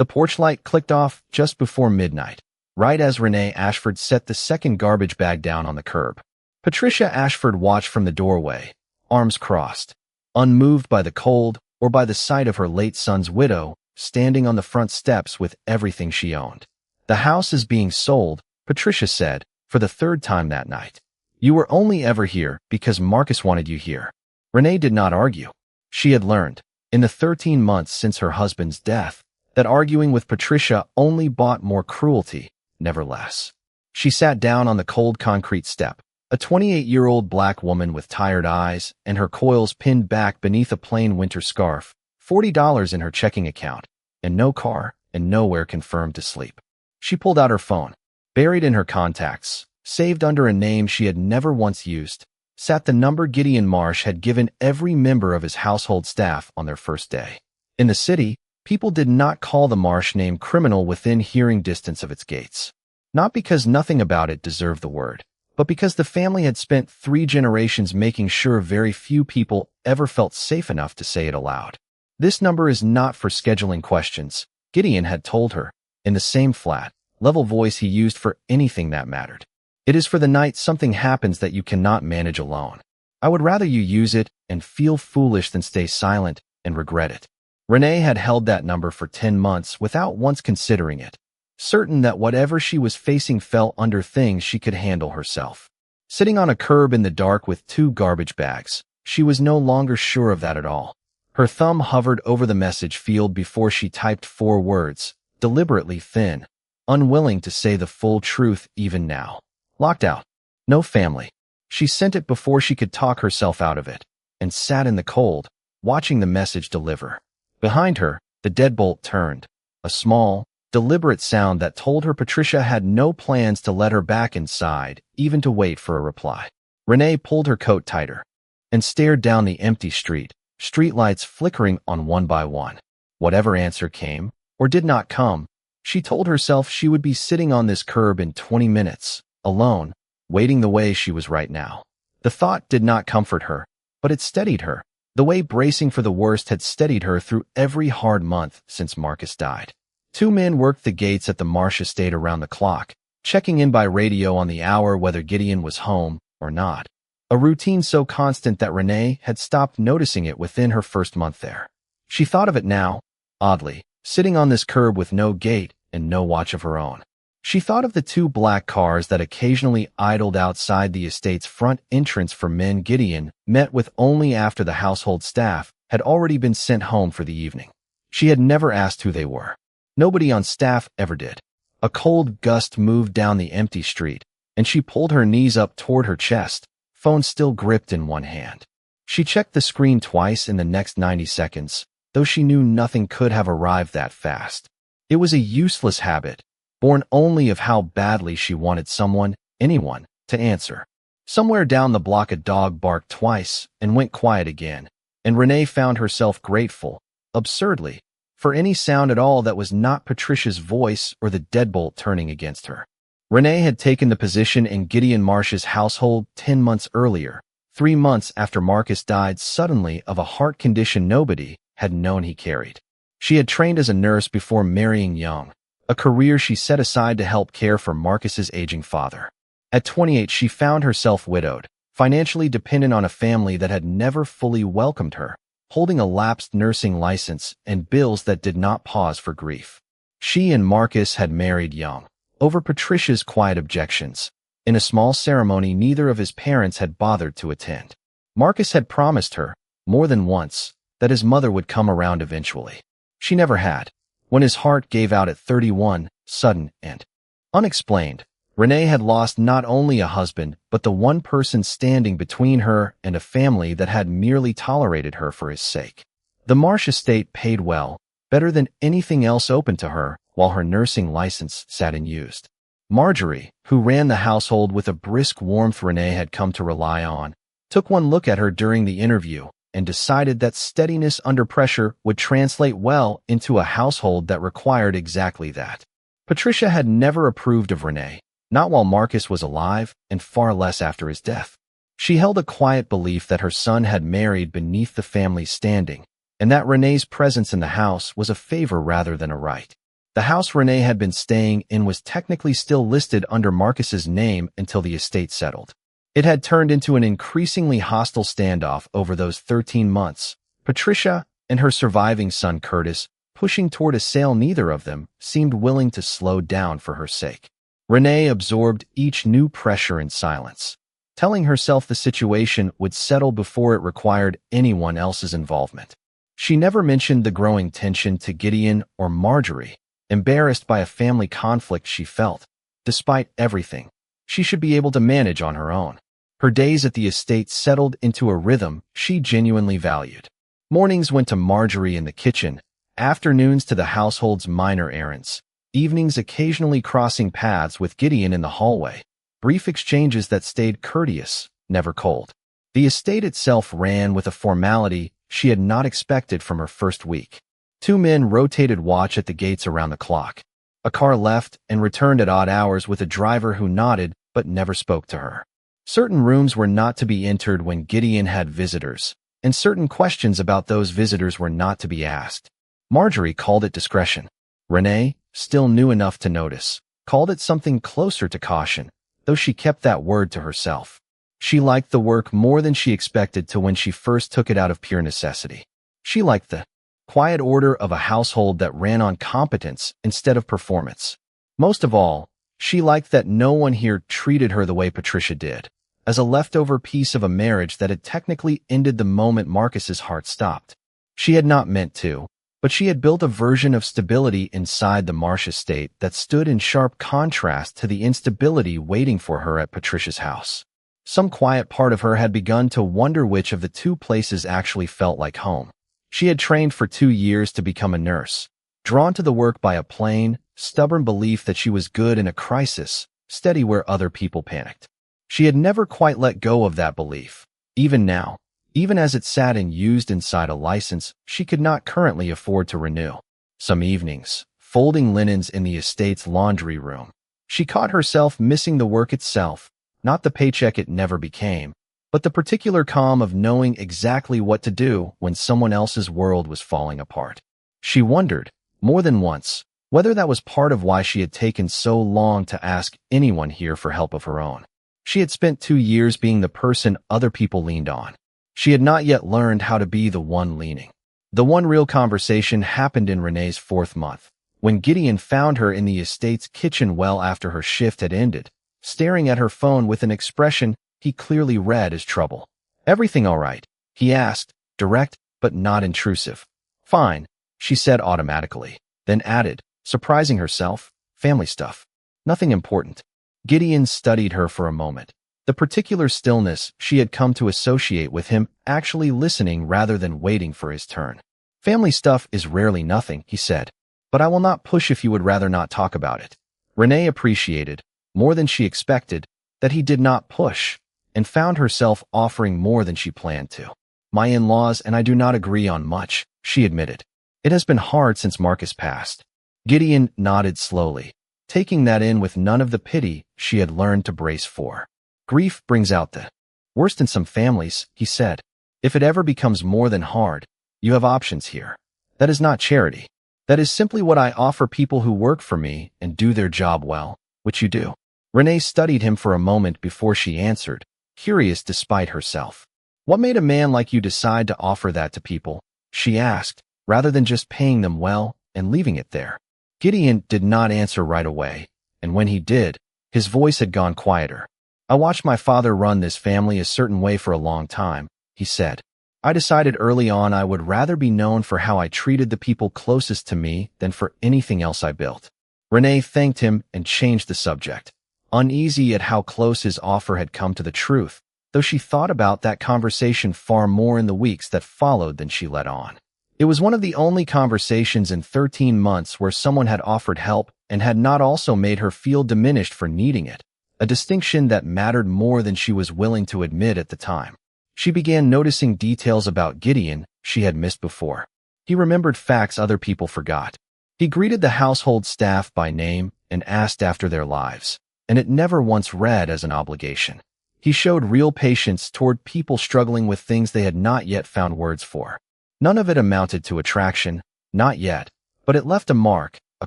The porch light clicked off just before midnight, right as Renee Ashford set the second garbage bag down on the curb. Patricia Ashford watched from the doorway, arms crossed, unmoved by the cold or by the sight of her late son's widow standing on the front steps with everything she owned. "The house is being sold," Patricia said, for the third time that night. "You were only ever here because Marcus wanted you here." Renee did not argue. She had learned, in the 13 months since her husband's death, that arguing with Patricia only bought more cruelty, never less. She sat down on the cold concrete step, a 28-year-old black woman with tired eyes and her coils pinned back beneath a plain winter scarf, $40 in her checking account, and no car and nowhere confirmed to sleep. She pulled out her phone. Buried in her contacts, saved under a name she had never once used, sat the number Gideon Marsh had given every member of his household staff on their first day. In the city, people did not call the Marsh name criminal within hearing distance of its gates. Not because nothing about it deserved the word, but because the family had spent 3 generations making sure very few people ever felt safe enough to say it aloud. "This number is not for scheduling questions," Gideon had told her, in the same flat, level voice he used for anything that mattered. "It is for the night something happens that you cannot manage alone. I would rather you use it and feel foolish than stay silent and regret it." Renee had held that number for 10 months without once considering it, certain that whatever she was facing fell under things she could handle herself. Sitting on a curb in the dark with 2 garbage bags, she was no longer sure of that at all. Her thumb hovered over the message field before she typed 4 words, deliberately thin, unwilling to say the full truth even now. Locked out. No family. She sent it before she could talk herself out of it, and sat in the cold, watching the message deliver. Behind her, the deadbolt turned, a small, deliberate sound that told her Patricia had no plans to let her back inside, even to wait for a reply. Renee pulled her coat tighter and stared down the empty streetlights flickering on one by one. Whatever answer came, or did not come, she told herself she would be sitting on this curb in 20 minutes, alone, waiting the way she was right now. The thought did not comfort her, but it steadied her, the way bracing for the worst had steadied her through every hard month since Marcus died. 2 men worked the gates at the Marsh estate around the clock, checking in by radio on the hour whether Gideon was home or not. A routine so constant that Renee had stopped noticing it within her first month there. She thought of it now, oddly, sitting on this curb with no gate and no watch of her own. She thought of the 2 black cars that occasionally idled outside the estate's front entrance for men Gideon met with only after the household staff had already been sent home for the evening. She had never asked who they were. Nobody on staff ever did. A cold gust moved down the empty street, and she pulled her knees up toward her chest, phone still gripped in one hand. She checked the screen twice in the next 90 seconds, though she knew nothing could have arrived that fast. It was a useless habit, born only of how badly she wanted someone, anyone, to answer. Somewhere down the block a dog barked twice and went quiet again, and Renee found herself grateful, absurdly, for any sound at all that was not Patricia's voice or the deadbolt turning against her. Renee had taken the position in Gideon Marsh's household 10 months earlier, 3 months after Marcus died suddenly of a heart condition nobody had known he carried. She had trained as a nurse before marrying young, a career she set aside to help care for Marcus's aging father. At 28, she found herself widowed, financially dependent on a family that had never fully welcomed her, holding a lapsed nursing license and bills that did not pause for grief. She and Marcus had married young, over Patricia's quiet objections, in a small ceremony neither of his parents had bothered to attend. Marcus had promised her, more than once, that his mother would come around eventually. She never had. When his heart gave out at 31, sudden and unexplained, Renee had lost not only a husband but the one person standing between her and a family that had merely tolerated her for his sake. The Marsh estate paid well, better than anything else open to her, while her nursing license sat unused. Marjorie, who ran the household with a brisk warmth Renee had come to rely on, took one look at her during the interview and decided that steadiness under pressure would translate well into a household that required exactly that. Patricia had never approved of Renee, not while Marcus was alive and far less after his death. She held a quiet belief that her son had married beneath the family's standing, and that Renee's presence in the house was a favor rather than a right. The house Renee had been staying in was technically still listed under Marcus's name until the estate settled. It had turned into an increasingly hostile standoff over those 13 months. Patricia and her surviving son Curtis, pushing toward a sale neither of them seemed willing to slow down for her sake. Renee absorbed each new pressure in silence, telling herself the situation would settle before it required anyone else's involvement. She never mentioned the growing tension to Gideon or Marjorie, embarrassed by a family conflict she felt. Despite everything, she should be able to manage on her own. Her days at the estate settled into a rhythm she genuinely valued. Mornings went to Marjorie in the kitchen, afternoons to the household's minor errands, evenings occasionally crossing paths with Gideon in the hallway. Brief exchanges that stayed courteous, never cold. The estate itself ran with a formality she had not expected from her first week. 2 men rotated watch at the gates around the clock. A car left and returned at odd hours with a driver who nodded but never spoke to her. Certain rooms were not to be entered when Gideon had visitors, and certain questions about those visitors were not to be asked. Marjorie called it discretion. Renee, still new enough to notice, called it something closer to caution, though she kept that word to herself. She liked the work more than she expected to when she first took it out of pure necessity. She liked the quiet order of a household that ran on competence instead of performance. Most of all, she liked that no one here treated her the way Patricia did, as a leftover piece of a marriage that had technically ended the moment Marcus's heart stopped. She had not meant to, but she had built a version of stability inside the Marsh estate that stood in sharp contrast to the instability waiting for her at Patricia's house. Some quiet part of her had begun to wonder which of the two places actually felt like home. She had trained for 2 years to become a nurse, drawn to the work by a plain, stubborn belief that she was good in a crisis, steady where other people panicked. She had never quite let go of that belief. Even now, even as it sat and used inside a license she could not currently afford to renew. Some evenings, folding linens in the estate's laundry room, she caught herself missing the work itself, not the paycheck it never became, but the particular calm of knowing exactly what to do when someone else's world was falling apart. She wondered, more than once, whether that was part of why she had taken so long to ask anyone here for help of her own. She had spent 2 years being the person other people leaned on. She had not yet learned how to be the one leaning. The one real conversation happened in Renee's 4th month, when Gideon found her in the estate's kitchen well after her shift had ended, staring at her phone with an expression he clearly read as trouble. "Everything all right?" he asked, direct but not intrusive. "Fine," she said automatically, then added, surprising herself, "Family stuff. Nothing important." Gideon studied her for a moment. The particular stillness she had come to associate with him actually listening rather than waiting for his turn. "Family stuff is rarely nothing," he said, "but I will not push if you would rather not talk about it." Renee appreciated, more than she expected, that he did not push, and found herself offering more than she planned to. "My in-laws and I do not agree on much," she admitted. "It has been hard since Marcus passed." Gideon nodded slowly, taking that in with none of the pity she had learned to brace for. "Grief brings out the worst in some families," he said. "If it ever becomes more than hard, you have options here. That is not charity. That is simply what I offer people who work for me and do their job well, which you do." Renee studied him for a moment before she answered, curious despite herself. "What made a man like you decide to offer that to people?" she asked, rather than just paying them well and leaving it there. Gideon did not answer right away, and when he did, his voice had gone quieter. "I watched my father run this family a certain way for a long time," he said. "I decided early on I would rather be known for how I treated the people closest to me than for anything else I built." Renee thanked him and changed the subject, uneasy at how close his offer had come to the truth, though she thought about that conversation far more in the weeks that followed than she let on. It was one of the only conversations in 13 months where someone had offered help and had not also made her feel diminished for needing it, a distinction that mattered more than she was willing to admit at the time. She began noticing details about Gideon she had missed before. He remembered facts other people forgot. He greeted the household staff by name and asked after their lives, and it never once read as an obligation. He showed real patience toward people struggling with things they had not yet found words for. None of it amounted to attraction, not yet, but it left a mark, a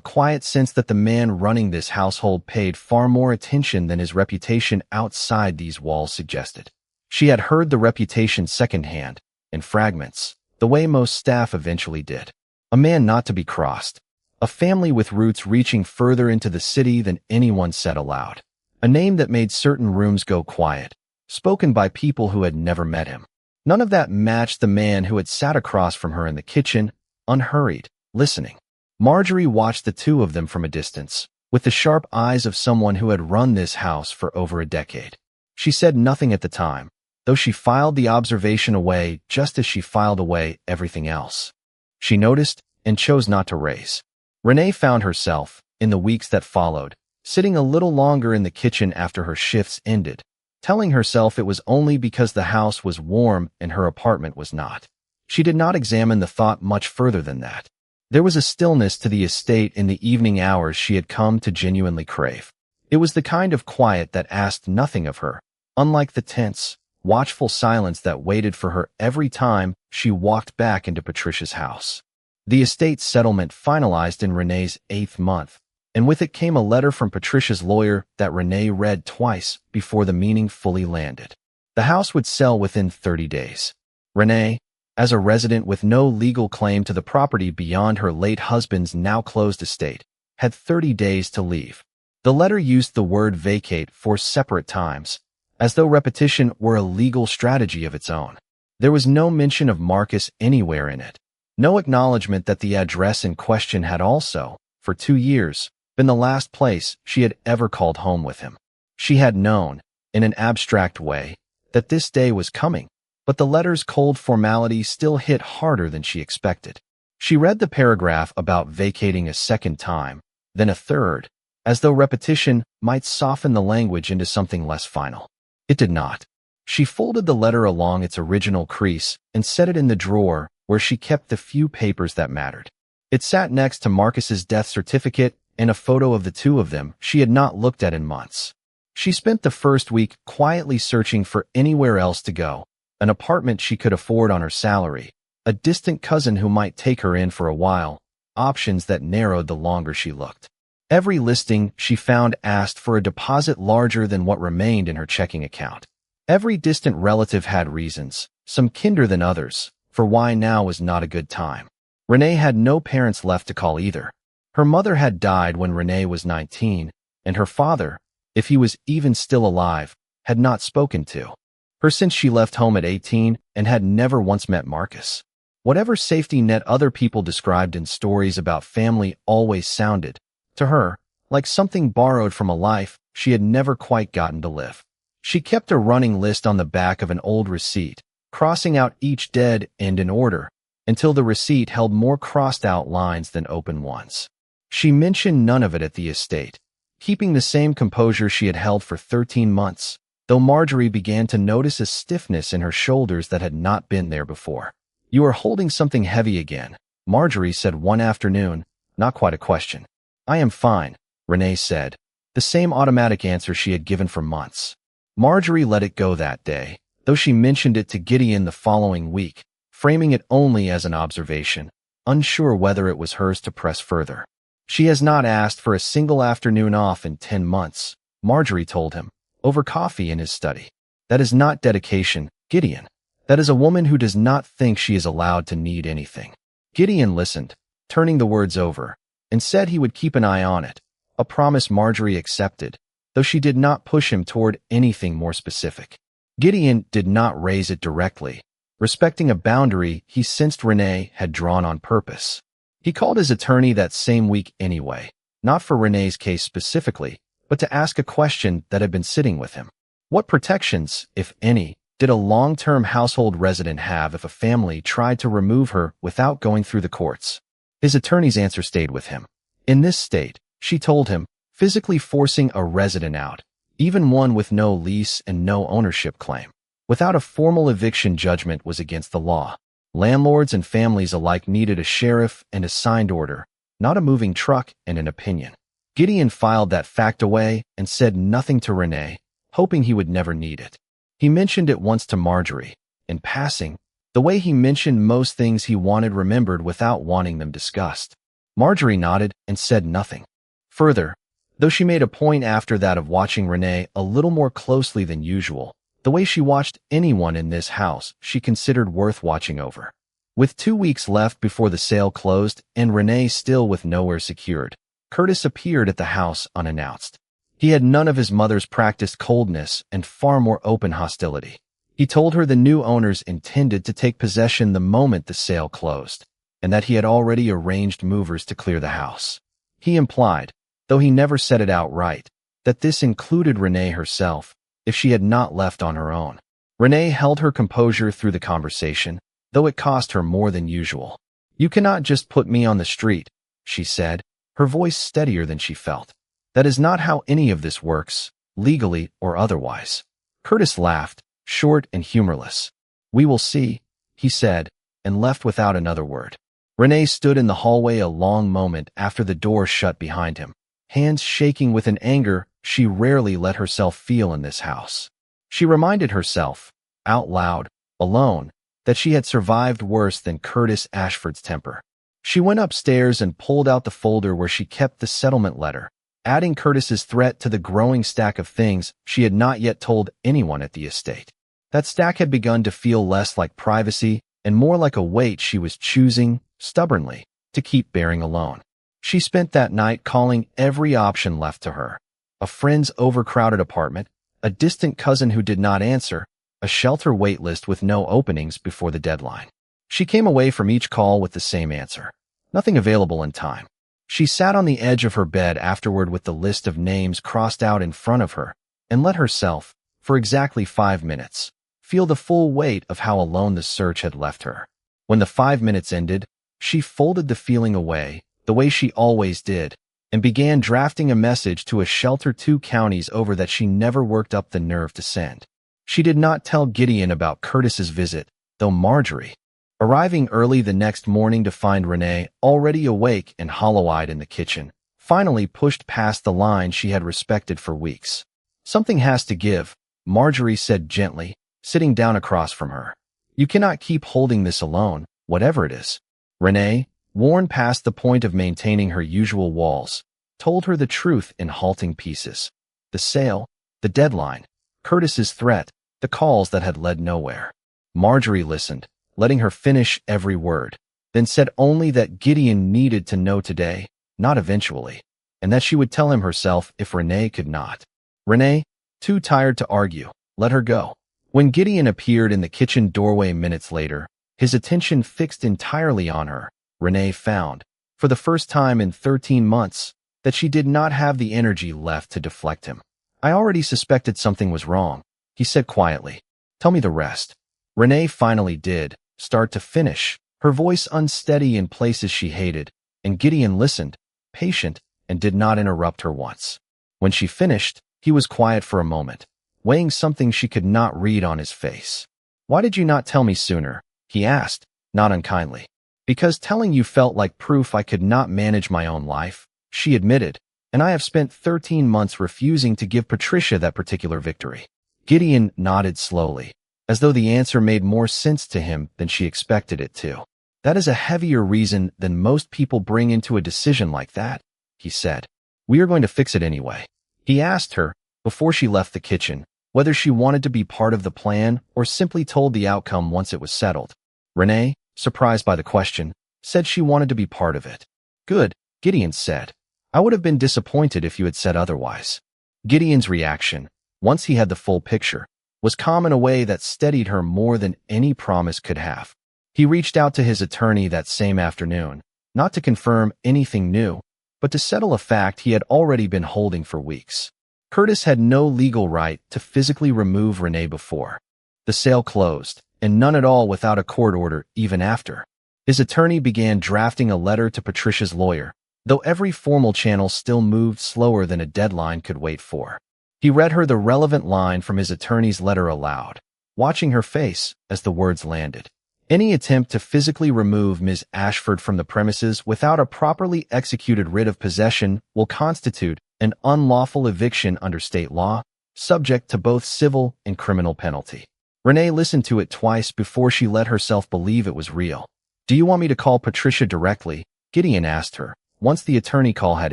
quiet sense that the man running this household paid far more attention than his reputation outside these walls suggested. She had heard the reputation secondhand, in fragments, the way most staff eventually did. A man not to be crossed. A family with roots reaching further into the city than anyone said aloud. A name that made certain rooms go quiet, spoken by people who had never met him. None of that matched the man who had sat across from her in the kitchen, unhurried, listening. Marjorie watched the two of them from a distance, with the sharp eyes of someone who had run this house for over a decade. She said nothing at the time, though she filed the observation away just as she filed away everything else. She noticed and chose not to raise. Renee found herself, in the weeks that followed, sitting a little longer in the kitchen after her shifts ended, telling herself it was only because the house was warm and her apartment was not. She did not examine the thought much further than that. There was a stillness to the estate in the evening hours she had come to genuinely crave. It was the kind of quiet that asked nothing of her, unlike the tense, watchful silence that waited for her every time she walked back into Patricia's house. The estate settlement finalized in Renee's 8th month, and with it came a letter from Patricia's lawyer that Renee read twice before the meaning fully landed. The house would sell within 30 days. Renee, as a resident with no legal claim to the property beyond her late husband's now closed estate, had 30 days to leave. The letter used the word vacate 4 separate times, as though repetition were a legal strategy of its own. There was no mention of Marcus anywhere in it. No acknowledgement that the address in question had also, for 2 years, been the last place she had ever called home with him. She had known, in an abstract way, that this day was coming, but the letter's cold formality still hit harder than she expected. She read the paragraph about vacating a second time, then a third, as though repetition might soften the language into something less final. It did not. She folded the letter along its original crease and set it in the drawer where she kept the few papers that mattered. It sat next to Marcus's death certificate and a photo of the two of them she had not looked at in months. She spent the first week quietly searching for anywhere else to go, an apartment she could afford on her salary, a distant cousin who might take her in for a while, options that narrowed the longer she looked. Every listing she found asked for a deposit larger than what remained in her checking account. Every distant relative had reasons, some kinder than others, for why now was not a good time. Renee had no parents left to call either. Her mother had died when Renee was 19, and her father, if he was even still alive, had not spoken to her since she left home at 18 and had never once met Marcus. Whatever safety net other people described in stories about family always sounded, to her, like something borrowed from a life she had never quite gotten to live. She kept a running list on the back of an old receipt, crossing out each dead end in order, until the receipt held more crossed-out lines than open ones. She mentioned none of it at the estate, keeping the same composure she had held for 13 months, though Marjorie began to notice a stiffness in her shoulders that had not been there before. "You are holding something heavy again," Marjorie said one afternoon, not quite a question. "I am fine," Renee said, the same automatic answer she had given for months. Marjorie let it go that day, though she mentioned it to Gideon the following week, framing it only as an observation, unsure whether it was hers to press further. "She has not asked for a single afternoon off in 10 months, Marjorie told him, over coffee in his study. "That is not dedication, Gideon. That is a woman who does not think she is allowed to need anything." Gideon listened, turning the words over, and said he would keep an eye on it, a promise Marjorie accepted, though she did not push him toward anything more specific. Gideon did not raise it directly, respecting a boundary he sensed Renee had drawn on purpose. He called his attorney that same week anyway, not for Renee's case specifically, but to ask a question that had been sitting with him. What protections, if any, did a long-term household resident have if a family tried to remove her without going through the courts? His attorney's answer stayed with him. In this state, she told him, physically forcing a resident out, even one with no lease and no ownership claim, without a formal eviction judgment was against the law. Landlords and families alike needed a sheriff and a signed order, not a moving truck and an opinion. Gideon filed that fact away and said nothing to Renee, hoping he would never need it. He mentioned it once to Marjorie, in passing, the way he mentioned most things he wanted remembered without wanting them discussed. Marjorie nodded and said nothing. Further, though she made a point after that of watching Renee a little more closely than usual, the way she watched anyone in this house she considered worth watching over. With 2 weeks left before the sale closed and Renee still with nowhere secured, Curtis appeared at the house unannounced. He had none of his mother's practiced coldness and far more open hostility. He told her the new owners intended to take possession the moment the sale closed, and that he had already arranged movers to clear the house. He implied, though he never said it outright, that this included Renee herself, if she had not left on her own. Renee held her composure through the conversation, though it cost her more than usual. "You cannot just put me on the street," she said, her voice steadier than she felt. "That is not how any of this works, legally or otherwise." Curtis laughed, short and humorless. "We will see," he said, and left without another word. Renee stood in the hallway a long moment after the door shut behind him, hands shaking with an anger she rarely let herself feel in this house. She reminded herself, out loud, alone, that she had survived worse than Curtis Ashford's temper. She went upstairs and pulled out the folder where she kept the settlement letter, adding Curtis's threat to the growing stack of things she had not yet told anyone at the estate. That stack had begun to feel less like privacy and more like a weight she was choosing, stubbornly, to keep bearing alone. She spent that night calling every option left to her: a friend's overcrowded apartment, a distant cousin who did not answer, a shelter wait list with no openings before the deadline. She came away from each call with the same answer: nothing available in time. She sat on the edge of her bed afterward with the list of names crossed out in front of her and let herself, for exactly 5 minutes, feel the full weight of how alone the search had left her. When the 5 minutes ended, she folded the feeling away, the way she always did, and began drafting a message to a shelter 2 counties over that she never worked up the nerve to send. She did not tell Gideon about Curtis's visit, though Marjorie, arriving early the next morning to find Renee already awake and hollow-eyed in the kitchen, finally pushed past the line she had respected for weeks. "Something has to give," Marjorie said gently, sitting down across from her. "You cannot keep holding this alone, whatever it is." Renee, worn past the point of maintaining her usual walls, told her the truth in halting pieces. The sale, the deadline, Curtis's threat, the calls that had led nowhere. Marjorie listened, letting her finish every word, then said only that Gideon needed to know today, not eventually, and that she would tell him herself if Renee could not. Renee, too tired to argue, let her go. When Gideon appeared in the kitchen doorway minutes later, his attention fixed entirely on her, Renee found, for the first time in 13 months, that she did not have the energy left to deflect him. "I already suspected something was wrong," he said quietly. "Tell me the rest." Renee finally did, start to finish, her voice unsteady in places she hated, and Gideon listened, patient, and did not interrupt her once. When she finished, he was quiet for a moment, weighing something she could not read on his face. "Why did you not tell me sooner?" he asked, not unkindly. "Because telling you felt like proof I could not manage my own life," she admitted, "and I have spent 13 months refusing to give Patricia that particular victory." Gideon nodded slowly, as though the answer made more sense to him than she expected it to. "That is a heavier reason than most people bring into a decision like that," he said. "We are going to fix it anyway." He asked her, before she left the kitchen, whether she wanted to be part of the plan or simply told the outcome once it was settled. Renee, surprised by the question, said she wanted to be part of it. "Good," Gideon said. "I would have been disappointed if you had said otherwise." Gideon's reaction, once he had the full picture, was calm in a way that steadied her more than any promise could have. He reached out to his attorney that same afternoon, not to confirm anything new, but to settle a fact he had already been holding for weeks. Curtis had no legal right to physically remove Renee before the sale closed, and none at all without a court order even after. His attorney began drafting a letter to Patricia's lawyer, though every formal channel still moved slower than a deadline could wait for. He read her the relevant line from his attorney's letter aloud, watching her face as the words landed. "Any attempt to physically remove Ms. Ashford from the premises without a properly executed writ of possession will constitute an unlawful eviction under state law, subject to both civil and criminal penalty." Renee listened to it twice before she let herself believe it was real. "Do you want me to call Patricia directly?" Gideon asked her, once the attorney call had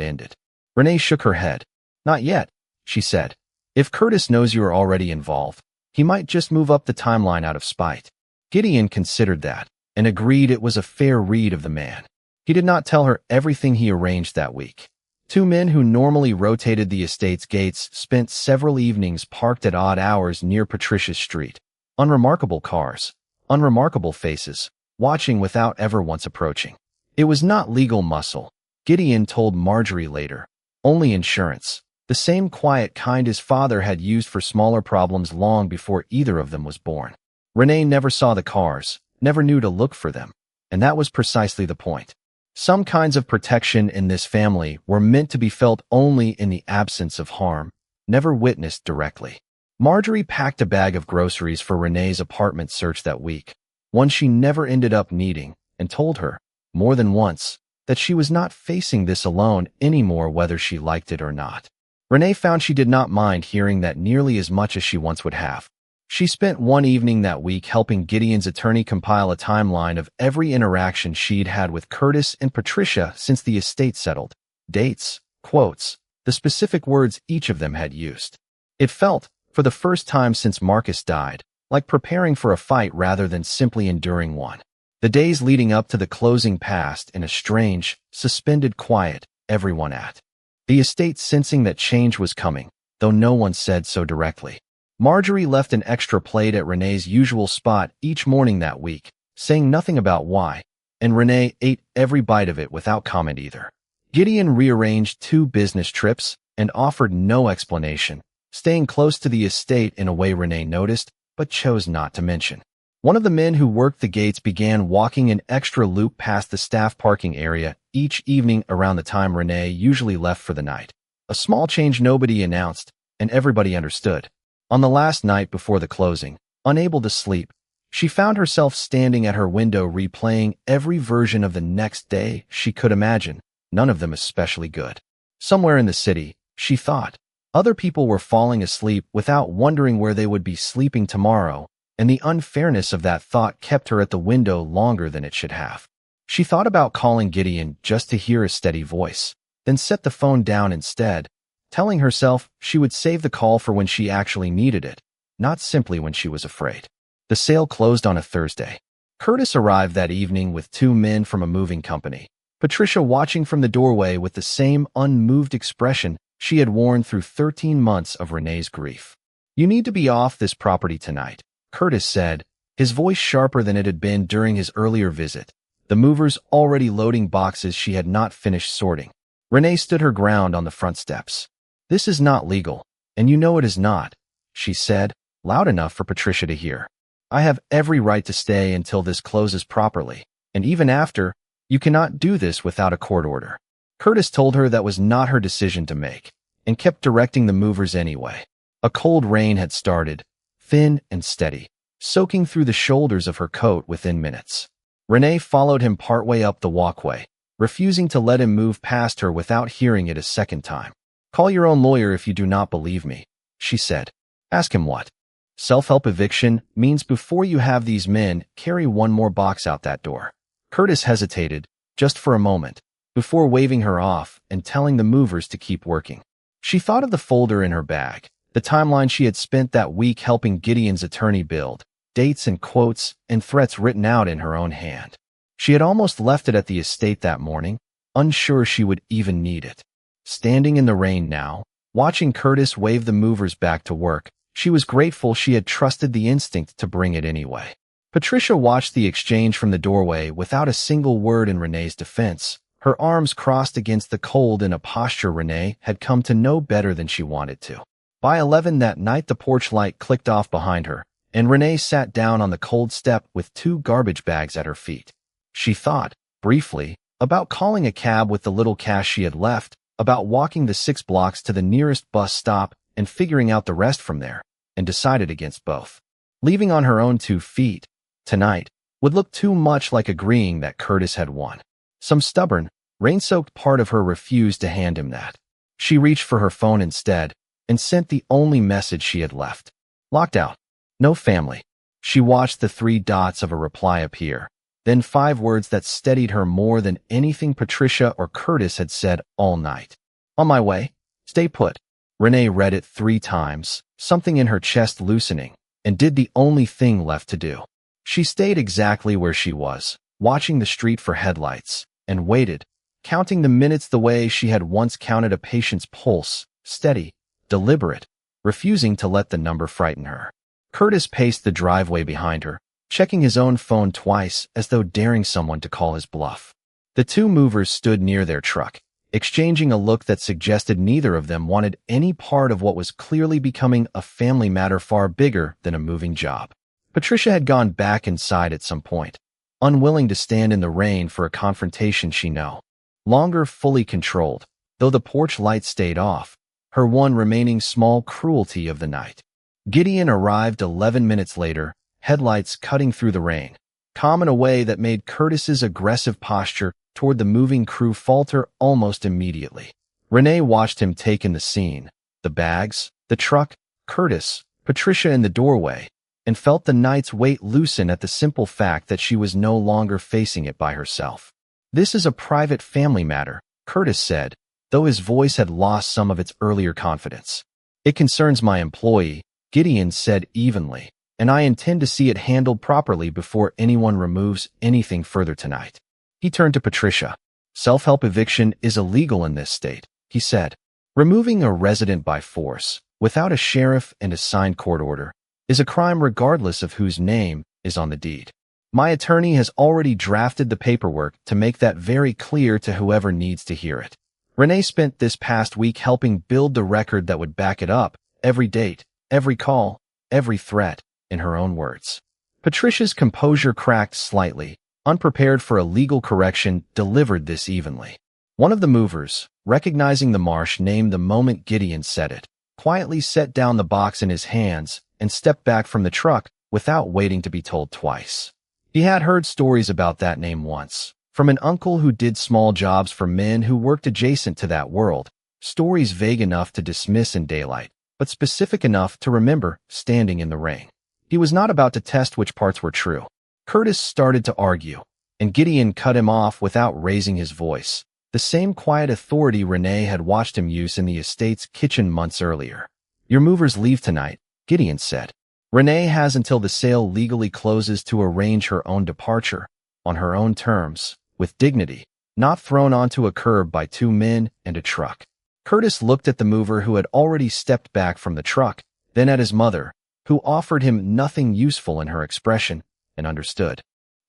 ended. Renee shook her head. Not yet, she said. If Curtis knows you are already involved, he might just move up the timeline out of spite. Gideon considered that, and agreed it was a fair read of the man. He did not tell her everything he arranged that week. Two men who normally rotated the estate's gates spent several evenings parked at odd hours near Patricia's street. Unremarkable cars, unremarkable faces, watching without ever once approaching. It was not legal muscle, Gideon told Marjorie later. Only insurance, the same quiet kind his father had used for smaller problems long before either of them was born. Renee never saw the cars, never knew to look for them, and that was precisely the point. Some kinds of protection in this family were meant to be felt only in the absence of harm, never witnessed directly. Marjorie packed a bag of groceries for Renee's apartment search that week, one she never ended up needing, and told her, more than once, that she was not facing this alone anymore whether she liked it or not. Renee found she did not mind hearing that nearly as much as she once would have. She spent one evening that week helping Gideon's attorney compile a timeline of every interaction she'd had with Curtis and Patricia since the estate settled. Dates, quotes, the specific words each of them had used. It felt, for the first time since Marcus died, like preparing for a fight rather than simply enduring one. The days leading up to the closing passed in a strange, suspended quiet, everyone at the estate sensing that change was coming, though no one said so directly. Marjorie left an extra plate at Renee's usual spot each morning that week, saying nothing about why, and Renee ate every bite of it without comment either. Gideon rearranged 2 business trips and offered no explanation, staying close to the estate in a way Renee noticed but chose not to mention. One of the men who worked the gates began walking an extra loop past the staff parking area each evening around the time Renee usually left for the night. A small change nobody announced, and everybody understood. On the last night before the closing, unable to sleep, she found herself standing at her window replaying every version of the next day she could imagine, none of them especially good. Somewhere in the city, she thought, other people were falling asleep without wondering where they would be sleeping tomorrow, and the unfairness of that thought kept her at the window longer than it should have. She thought about calling Gideon just to hear a steady voice, then set the phone down instead, telling herself she would save the call for when she actually needed it, not simply when she was afraid. The sale closed on a Thursday. Curtis arrived that evening with 2 men from a moving company, Patricia watching from the doorway with the same unmoved expression she had worn through 13 months of Renee's grief. "You need to be off this property tonight," Curtis said, his voice sharper than it had been during his earlier visit, the movers already loading boxes she had not finished sorting. Renee stood her ground on the front steps. "This is not legal, and you know it is not," she said, loud enough for Patricia to hear. "I have every right to stay until this closes properly, and even after, you cannot do this without a court order." Curtis told her that was not her decision to make, and kept directing the movers anyway. A cold rain had started, thin and steady, soaking through the shoulders of her coat within minutes. Renee followed him partway up the walkway, refusing to let him move past her without hearing it a second time. "Call your own lawyer if you do not believe me," she said. "Ask him what self-help eviction means before you have these men carry one more box out that door." Curtis hesitated, just for a moment, before waving her off and telling the movers to keep working. She thought of the folder in her bag, the timeline she had spent that week helping Gideon's attorney build, dates and quotes and threats written out in her own hand. She had almost left it at the estate that morning, unsure she would even need it. Standing in the rain now, watching Curtis wave the movers back to work, she was grateful she had trusted the instinct to bring it anyway. Patricia watched the exchange from the doorway without a single word in Renee's defense, her arms crossed against the cold in a posture Renee had come to know better than she wanted to. By 11 that night the porch light clicked off behind her, and Renee sat down on the cold step with 2 garbage bags at her feet. She thought, briefly, about calling a cab with the little cash she had left, about walking the 6 blocks to the nearest bus stop and figuring out the rest from there, and decided against both. Leaving on her own 2 feet, tonight, would look too much like agreeing that Curtis had won. Some stubborn, rain-soaked part of her refused to hand him that. She reached for her phone instead, and sent the only message she had left. "Locked out. No family." She watched the 3 dots of a reply appear, Then 5 words that steadied her more than anything Patricia or Curtis had said all night. On my way. Stay put. Renee read it 3 times, something in her chest loosening, and did the only thing left to do. She stayed exactly where she was, watching the street for headlights, and waited, counting the minutes the way she had once counted a patient's pulse, steady, deliberate, refusing to let the number frighten her. Curtis paced the driveway behind her, checking his own phone twice as though daring someone to call his bluff. The 2 movers stood near their truck, exchanging a look that suggested neither of them wanted any part of what was clearly becoming a family matter far bigger than a moving job. Patricia had gone back inside at some point, unwilling to stand in the rain for a confrontation she no longer fully controlled, though the porch light stayed off, her one remaining small cruelty of the night. Gideon arrived 11 minutes later, headlights cutting through the rain, calm in a way that made Curtis's aggressive posture toward the moving crew falter almost immediately. Renee watched him take in the scene, the bags, the truck, Curtis, Patricia in the doorway, and felt the night's weight loosen at the simple fact that she was no longer facing it by herself. This is a private family matter, Curtis said, though his voice had lost some of its earlier confidence. It concerns my employee, Gideon said evenly, and I intend to see it handled properly before anyone removes anything further tonight. He turned to Patricia. Self-help eviction is illegal in this state, he said. Removing a resident by force, without a sheriff and a signed court order, is a crime regardless of whose name is on the deed. My attorney has already drafted the paperwork to make that very clear to whoever needs to hear it. Renee spent this past week helping build the record that would back it up, every date, every call, every threat, in her own words. Patricia's composure cracked slightly, unprepared for a legal correction delivered this evenly. One of the movers, recognizing the marsh name the moment Gideon said it, quietly set down the box in his hands and stepped back from the truck without waiting to be told twice. He had heard stories about that name once, from an uncle who did small jobs for men who worked adjacent to that world, stories vague enough to dismiss in daylight, but specific enough to remember standing in the rain. He was not about to test which parts were true. Curtis started to argue, and Gideon cut him off without raising his voice, the same quiet authority Renee had watched him use in the estate's kitchen months earlier. Your movers leave tonight, Gideon said. Renee has until the sale legally closes to arrange her own departure, on her own terms, with dignity, not thrown onto a curb by 2 men and a truck. Curtis looked at the mover who had already stepped back from the truck, then at his mother, who offered him nothing useful in her expression, and understood,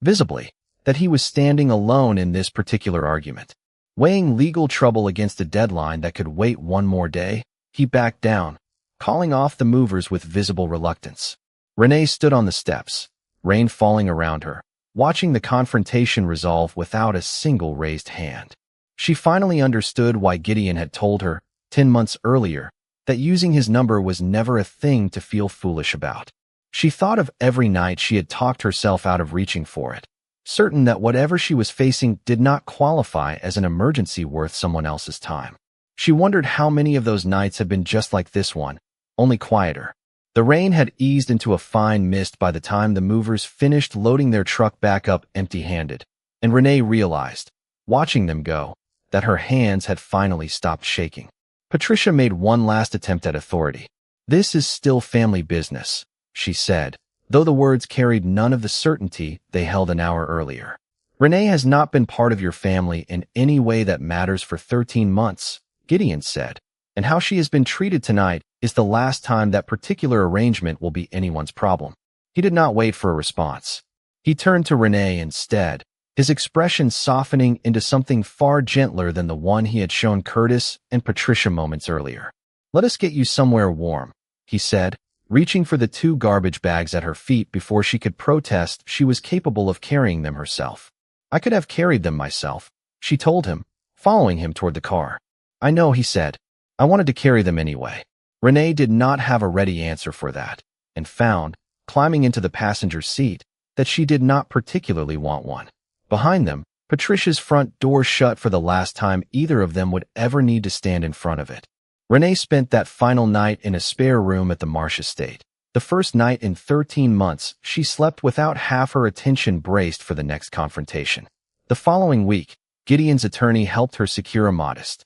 visibly, that he was standing alone in this particular argument. Weighing legal trouble against a deadline that could wait one more day, he backed down, calling off the movers with visible reluctance. Renee stood on the steps, rain falling around her, watching the confrontation resolve without a single raised hand. She finally understood why Gideon had told her, 10 months earlier, that using his number was never a thing to feel foolish about. She thought of every night she had talked herself out of reaching for it, certain that whatever she was facing did not qualify as an emergency worth someone else's time. She wondered how many of those nights had been just like this one, only quieter. The rain had eased into a fine mist by the time the movers finished loading their truck back up empty-handed, and Renee realized, watching them go, that her hands had finally stopped shaking. Patricia made one last attempt at authority. This is still family business, she said, though the words carried none of the certainty they held an hour earlier. Renee has not been part of your family in any way that matters for 13 months, Gideon said, and how she has been treated tonight is the last time that particular arrangement will be anyone's problem. He did not wait for a response. He turned to Renee instead, his expression softening into something far gentler than the one he had shown Curtis and Patricia moments earlier. Let us get you somewhere warm, he said, reaching for the 2 garbage bags at her feet before she could protest she was capable of carrying them herself. I could have carried them myself, she told him, following him toward the car. I know, he said. I wanted to carry them anyway. Renee did not have a ready answer for that, and found, climbing into the passenger seat, that she did not particularly want one. Behind them, Patricia's front door shut for the last time either of them would ever need to stand in front of it. Renee spent that final night in a spare room at the Marsh estate, The first night in 13 months, she slept without half her attention braced for the next confrontation. The following week, Gideon's attorney helped her secure a modest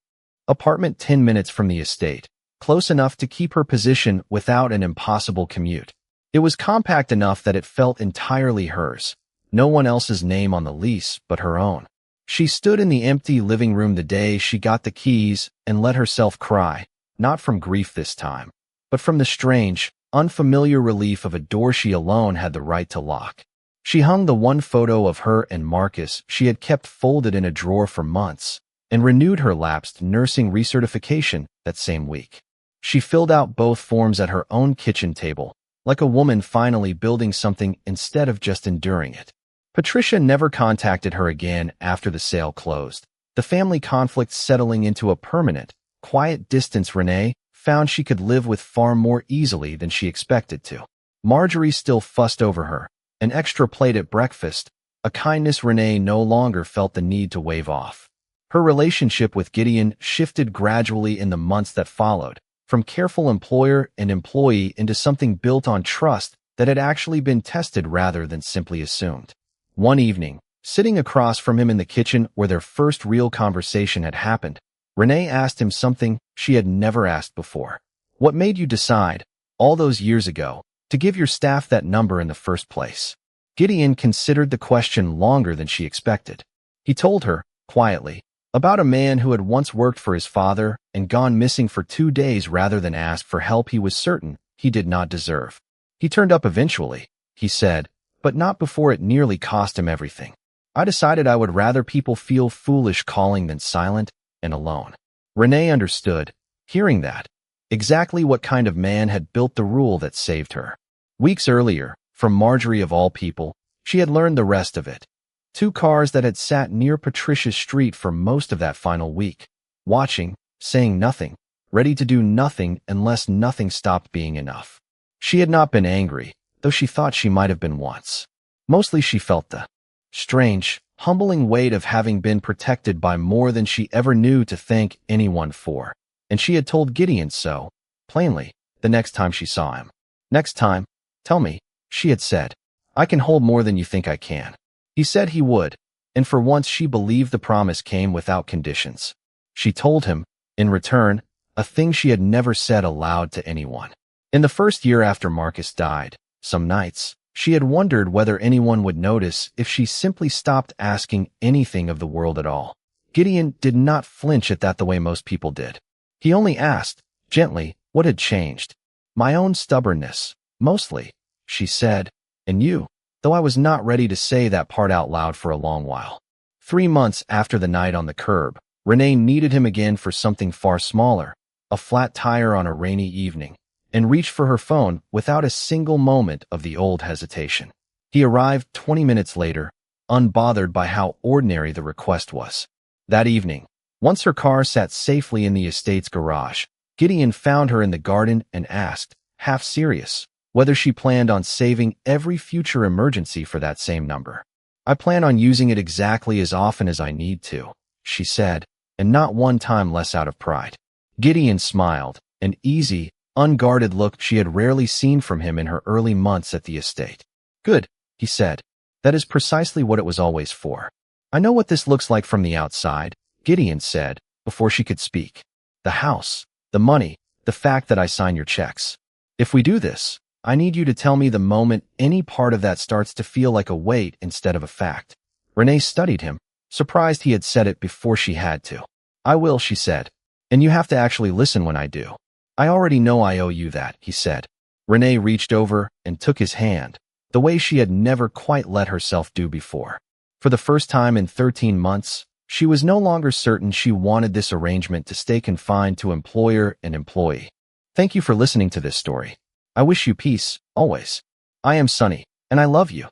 apartment 10 minutes from the estate, close enough to keep her position without an impossible commute. It was compact enough that it felt entirely hers, no one else's name on the lease but her own. She stood in the empty living room the day she got the keys and let herself cry, not from grief this time, but from the strange, unfamiliar relief of a door she alone had the right to lock. She hung the one photo of her and Marcus she had kept folded in a drawer for months, and renewed her lapsed nursing recertification that same week. She filled out both forms at her own kitchen table, like a woman finally building something instead of just enduring it. Patricia never contacted her again after the sale closed, the family conflict settling into a permanent, quiet distance Renee found she could live with far more easily than she expected to. Marjorie still fussed over her, an extra plate at breakfast, a kindness Renee no longer felt the need to wave off. Her relationship with Gideon shifted gradually in the months that followed, from careful employer and employee into something built on trust that had actually been tested rather than simply assumed. One evening, sitting across from him in the kitchen where their first real conversation had happened, Renee asked him something she had never asked before. What made you decide, all those years ago, to give your staff that number in the first place? Gideon considered the question longer than she expected. He told her, quietly, about a man who had once worked for his father and gone missing for 2 days rather than ask for help he was certain he did not deserve. He turned up eventually, he said, but not before it nearly cost him everything. I decided I would rather people feel foolish calling than silent and alone. Renee understood, hearing that, exactly what kind of man had built the rule that saved her. Weeks earlier, from Marjorie of all people, she had learned the rest of it. 2 cars that had sat near Patricia's street for most of that final week, watching, saying nothing, ready to do nothing unless nothing stopped being enough. She had not been angry, though she thought she might have been once. Mostly she felt the strange, humbling weight of having been protected by more than she ever knew to thank anyone for, and she had told Gideon so, plainly, the next time she saw him. Next time, tell me, she had said, I can hold more than you think I can. He said he would, and for once she believed the promise came without conditions. She told him, in return, a thing she had never said aloud to anyone. In the first year after Marcus died, some nights, she had wondered whether anyone would notice if she simply stopped asking anything of the world at all. Gideon did not flinch at that the way most people did. He only asked, gently, what had changed. My own stubbornness, mostly, she said, and you, though I was not ready to say that part out loud for a long while. 3 months after the night on the curb, Renee needed him again for something far smaller, a flat tire on a rainy evening, and reached for her phone without a single moment of the old hesitation. He arrived 20 minutes later, unbothered by how ordinary the request was. That evening, once her car sat safely in the estate's garage, Gideon found her in the garden and asked, half serious, whether she planned on saving every future emergency for that same number. I plan on using it exactly as often as I need to, she said, and not one time less out of pride. Gideon smiled, an easy, unguarded look she had rarely seen from him in her early months at the estate. Good, he said. That is precisely what it was always for. I know what this looks like from the outside, Gideon said, before she could speak. The house, the money, the fact that I sign your checks. If we do this, I need you to tell me the moment any part of that starts to feel like a weight instead of a fact. Renee studied him, surprised he had said it before she had to. I will, she said. And you have to actually listen when I do. I already know I owe you that, he said. Renee reached over and took his hand, the way she had never quite let herself do before. For the first time in 13 months, she was no longer certain she wanted this arrangement to stay confined to employer and employee. Thank you for listening to this story. I wish you peace, always. I am Sunny, and I love you.